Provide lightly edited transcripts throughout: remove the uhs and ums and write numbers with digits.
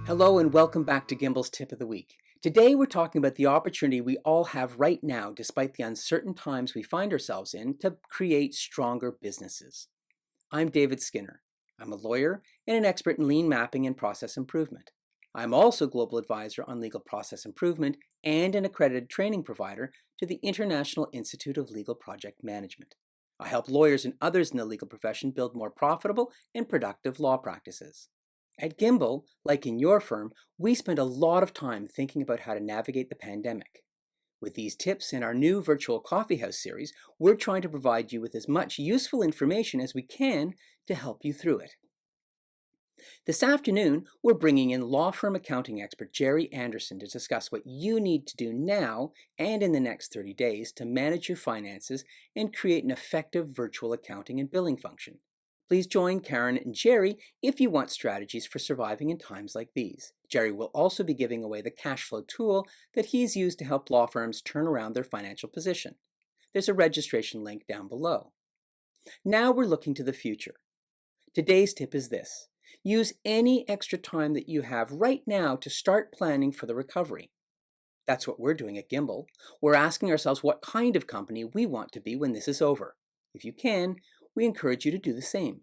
Hello and welcome back to Gimbal's Tip of the Week. Today we're talking about the opportunity we all have right now, despite the uncertain times we find ourselves in, to create stronger businesses. I'm David Skinner. I'm a lawyer and an expert in lean mapping and process improvement. I'm also Global Advisor on Legal Process Improvement and an accredited training provider to the International Institute of Legal Project Management. I help lawyers and others in the legal profession build more profitable and productive law practices. At Gimbal, like in your firm, we spend a lot of time thinking about how to navigate the pandemic. With these tips in our new Virtual Coffeehouse series, we're trying to provide you with as much useful information as we can to help you through it. This afternoon, we're bringing in law firm accounting expert Jerry Anderson to discuss what you need to do now and in the next 30 days to manage your finances and create an effective virtual accounting and billing function. Please join Karen and Jerry if you want strategies for surviving in times like these. Jerry will also be giving away the cash flow tool that he's used to help law firms turn around their financial position. There's a registration link down below. Now we're looking to the future. Today's tip is this: use any extra time that you have right now to start planning for the recovery. That's what we're doing at Gimbal. We're asking ourselves what kind of company we want to be when this is over. If you can, we encourage you to do the same.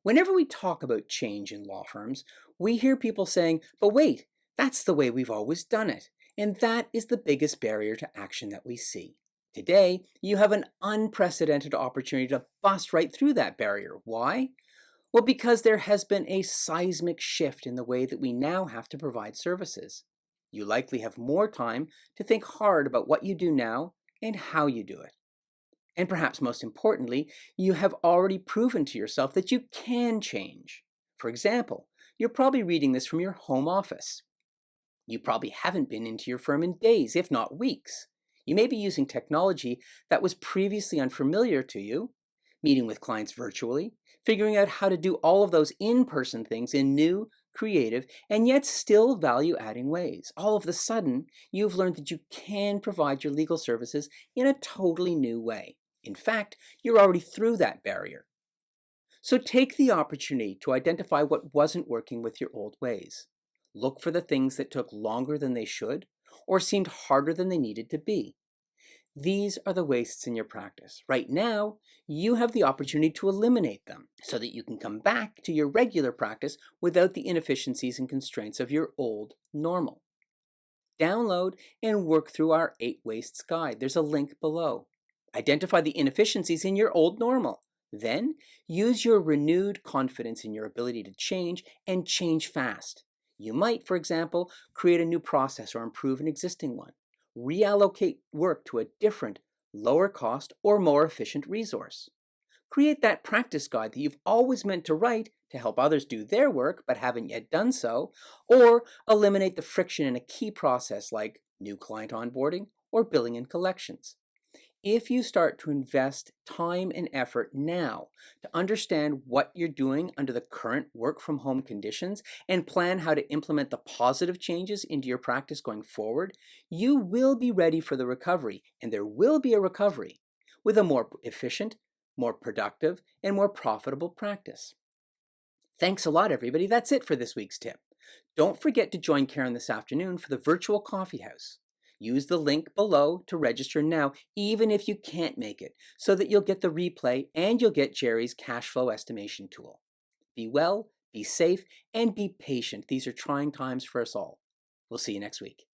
Whenever we talk about change in law firms, we hear people saying, but wait, that's the way we've always done it. And that is the biggest barrier to action that we see. Today, you have an unprecedented opportunity to bust right through that barrier. Why? Well, because there has been a seismic shift in the way that we now have to provide services. You likely have more time to think hard about what you do now and how you do it. And perhaps most importantly, you have already proven to yourself that you can change. For example, you're probably reading this from your home office. You probably haven't been into your firm in days, if not weeks. You may be using technology that was previously unfamiliar to you, meeting with clients virtually, figuring out how to do all of those in-person things in new, creative, and yet still value-adding ways. All of a sudden, you've learned that you can provide your legal services in a totally new way. In fact, you're already through that barrier. So take the opportunity to identify what wasn't working with your old ways. Look for the things that took longer than they should or seemed harder than they needed to be. These are the wastes in your practice. Right now, you have the opportunity to eliminate them so that you can come back to your regular practice without the inefficiencies and constraints of your old normal. Download and work through our 8 Wastes Guide. There's a link below. Identify the inefficiencies in your old normal. Then, use your renewed confidence in your ability to change and change fast. You might, for example, create a new process or improve an existing one. Reallocate work to a different, lower cost, or more efficient resource. Create that practice guide that you've always meant to write to help others do their work but haven't yet done so, or eliminate the friction in a key process like new client onboarding or billing and collections. If you start to invest time and effort now to understand what you're doing under the current work from home conditions and plan how to implement the positive changes into your practice going forward, you will be ready for the recovery, and there will be a recovery with a more efficient, more productive, and more profitable practice. Thanks a lot, everybody. That's it for this week's tip. Don't forget to join Karen this afternoon for the Virtual Coffeehouse. Use the link below to register now, even if you can't make it, so that you'll get the replay and you'll get Jerry's cash flow estimation tool. Be well, be safe, and be patient. These are trying times for us all. We'll see you next week.